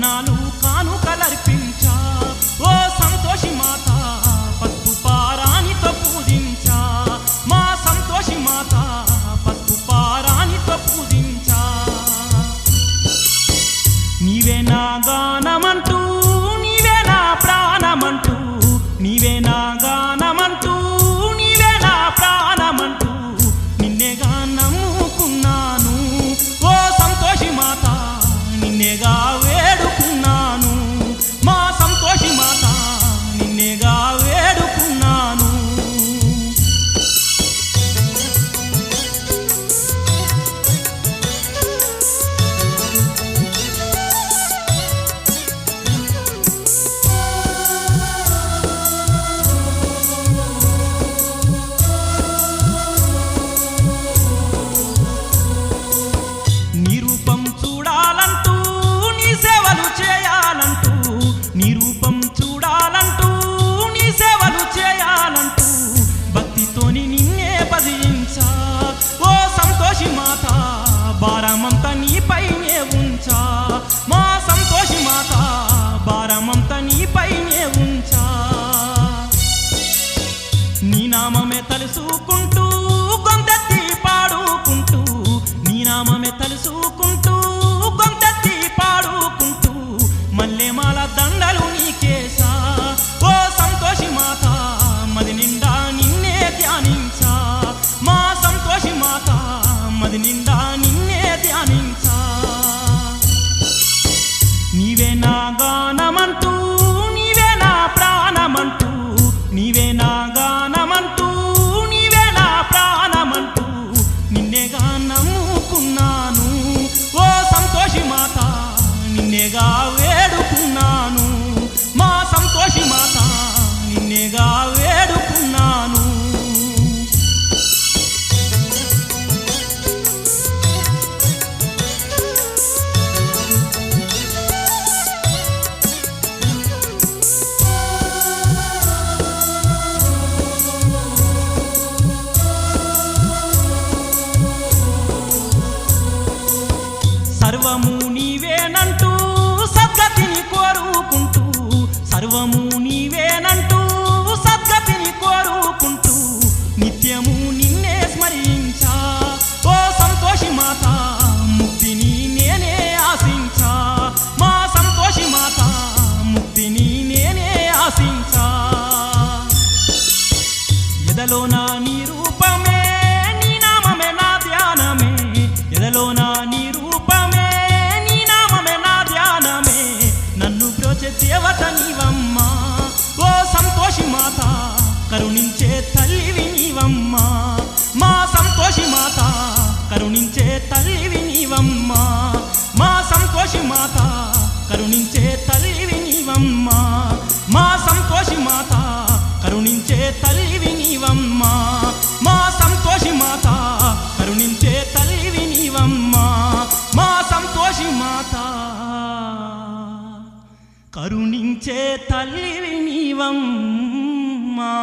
బోనాలు కానుకలర్పించా ఓ సంతోషి మాత పసుపు పారానితో పూజించా మా సంతోషి మాత పసుపు పారానితో పూజించా నీవే నా గానమంటూ నీవే నా ప్రాణమంటూ నీవే నా గానమంటూ నీవే నా ప్రాణమంటూ నిన్నేగా నమ్ముకున్నాను ఓ సంతోషి మాత నిన్నేగా వేడుకున్నాను మా సంతోషి మాత నిన్నేగా వేడుకున్నాను నీ రూపం చూడాలంటూ నీ సేవలు చేయాలంటూ నీ రూపం చూడాలంటూ నీ సేవలు చేయాలంటూ భక్తితోని నిన్నే భజించా ఓ సంతోషి మాత భారమంతా నీపైనే ఉంచా మా సంతోషి మాత భారమంతా నీపైనే ఉంచా నీ నామమే తలుసుకుంటూ గొంతెత్తి పాడుకుంటూ నీ నామమే తలుసుకుంటూ గొంతెత్తి పాడుకుంటూ మల్లెమాల దండలు నీకేసా ఓ సంతోషి మాత మది నిండా నిన్నే ధ్యానించా మా సంతోషి మాత మది నిండా నిన్నే ధ్యానించా నీవే నా గానమంటూ నీవే నా ప్రాణమంటూ నీవే నా గానమంటూ నీవే నా ప్రాణమంటూ నిన్నేగా నమ్ముకున్నాను ఓ సంతోషి మాత నిన్నేగా వేడుకున్నాను మా సంతోషి మాత నిన్నేగా వేడుకున్నాను సర్వము నీవేనంటూ సద్గతిని కోరుకుంటూ సర్వము నీవేనంటూ సద్గతిని కోరుకుంటూ నిత్యము నిన్నే స్మరించా ఓ సంతోషి మాత ముక్తిని నేనే ఆశించా మా సంతోషి మాత ముక్తిని నేనే ఆశించా ఎదలో నా నీ రూపమే నీ నామమే నా ధ్యానమే ఎదలో నా నీ రూపమే నీ నామమే నా ధ్యానమే నన్ను బ్రోచే దేవత నీవమ్మా ఓ సంతోషి మాత కరుణించే తల్లివి నీవమ్మా మా సంతోషి మాత కరుణించే తల్లివి నీవమ్మా మా సంతోషి మాత కరుణించే తల్లివి నీవమ్మా మా సంతోషి మాత కరుణించే తల్లివి నీవమ్మా మా సంతోషి మాత కరుణించే తల్లివి నీవమ్మా మా సంతోషి మాత కరుణించే తల్లివి నీవమ్మా